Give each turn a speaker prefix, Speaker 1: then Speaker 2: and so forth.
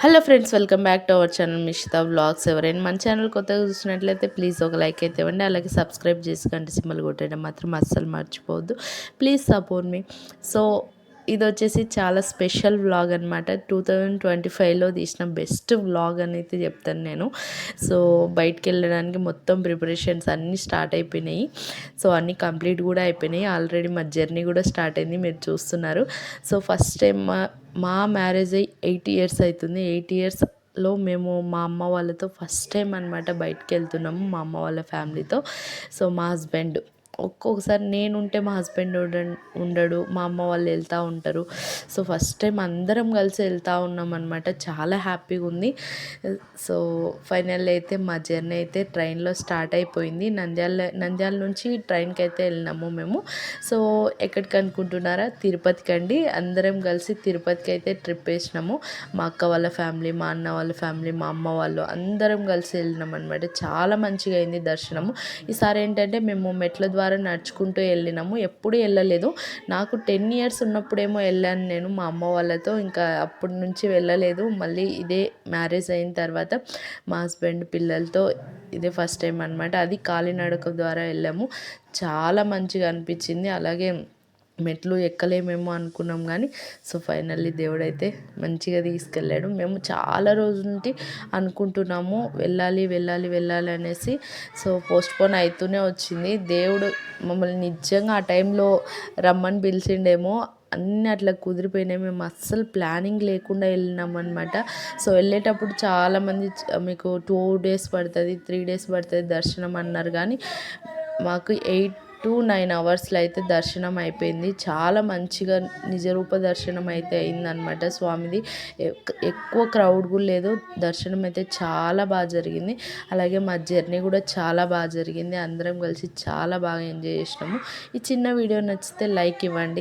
Speaker 1: Hello friends, welcome back to our channel Mishita vlogs. ఎవరైనా మన channel కొత్తగా చూసినట్లయితే ప్లీజ్ ఒక లైక్ అయితే ఇవ్వండి. అలాగే సబ్స్క్రైబ్ చేసుకోండి, సింబల్ కొట్టడం మాత్రం అస్సలు మర్చిపోవద్దు. Please support me. సో ఇది వచ్చేసి చాలా స్పెషల్ వ్లాగ్ అనమాట. 2025లో తీసిన బెస్ట్ వ్లాగ్ అని అయితే చెప్తాను నేను. సో బయటికి వెళ్ళడానికి మొత్తం ప్రిపరేషన్స్ అన్నీ స్టార్ట్ అయిపోయినాయి. సో అన్నీ కంప్లీట్ కూడా అయిపోయినాయి. ఆల్రెడీ మా జర్నీ కూడా స్టార్ట్ అయింది, మీరు చూస్తున్నారు. సో ఫస్ట్ టైం మా మ్యారేజ్ అయ్యి 8 ఇయర్స్ అవుతుంది. 8 ఇయర్స్లో మేము మా అమ్మ వాళ్ళతో ఫస్ట్ టైం అనమాట బయటికి వెళ్తున్నాము, మా అమ్మ వాళ్ళ ఫ్యామిలీతో. సో మా హస్బెండ్ ఒక్కొక్కసారి నేను ఉంటే మా హస్బెండ్ ఉండడు, మా అమ్మ వాళ్ళు వెళ్తూ ఉంటారు. సో ఫస్ట్ టైం అందరం కలిసి వెళ్తూ ఉన్నాం అనమాట. చాలా హ్యాపీగా ఉంది. సో ఫైనల్ అయితే మా జర్నీ అయితే ట్రైన్లో స్టార్ట్ అయిపోయింది. నంద్యాల నుంచి ట్రైన్కి అయితే వెళ్ళినాము మేము. సో ఎక్కడికి అనుకుంటున్నారా? తిరుపతికి అండి. అందరం కలిసి తిరుపతికి అయితే ట్రిప్ వేసినాము. మా అక్క వాళ్ళ ఫ్యామిలీ, మా అన్న వాళ్ళ ఫ్యామిలీ, మా అమ్మ వాళ్ళు అందరం కలిసి వెళ్ళినాం అనమాట. చాలా మంచిగా అయింది దర్శనము. ఈసారి ఏంటంటే మేము మెట్ల ద్వారా నడుచుకుంటూ వెళ్ళినాము. ఎప్పుడు వెళ్ళలేదు. నాకు 10 ఇయర్స్ ఉన్నప్పుడేమో వెళ్ళాను నేను మా అమ్మ వాళ్ళతో. ఇంకా అప్పటి నుంచి వెళ్ళలేదు. మళ్ళీ ఇదే మ్యారేజ్ అయిన తర్వాత మా హస్బెండ్ పిల్లలతో ఇదే ఫస్ట్ టైం అనమాట. అది కాలినడక ద్వారా వెళ్ళాము. చాలా మంచిగా అనిపించింది. అలాగే మెట్లు ఎక్కలేమేమో అనుకున్నాం కానీ సో ఫైనల్లీ దేవుడైతే మంచిగా తీసుకెళ్ళాడు. మేము చాలా రోజుల నుండి అనుకుంటున్నాము వెళ్ళాలి వెళ్ళాలి వెళ్ళాలి అనేసి. సో పోస్ట్పోన్ అవుతూనే వచ్చింది. దేవుడు మమ్మల్ని నిజంగా ఆ టైంలో రమ్మని పిలిచిండేమో. అన్నీ అట్లా కుదిరిపోయినాయి. మేము అస్సలు ప్లానింగ్ లేకుండా వెళ్ళినాం అనమాట. సో వెళ్ళేటప్పుడు చాలామంది మీకు 2 days పడుతుంది, 3 days పడుతుంది దర్శనం అన్నారు. కానీ మాకు 8 to 9 అవర్స్లో అయితే దర్శనం అయిపోయింది. చాలా మంచిగా నిజరూప దర్శనం అయితే అయిందనమాట స్వామిది. ఎక్కువ క్రౌడ్ కూడా లేదు. దర్శనం అయితే చాలా బాగా జరిగింది. అలాగే మా జర్నీ కూడా చాలా బాగా జరిగింది. అందరం కలిసి చాలా బాగా ఎంజాయ్ చేసినాము. ఈ చిన్న వీడియో నచ్చితే లైక్ ఇవ్వండి.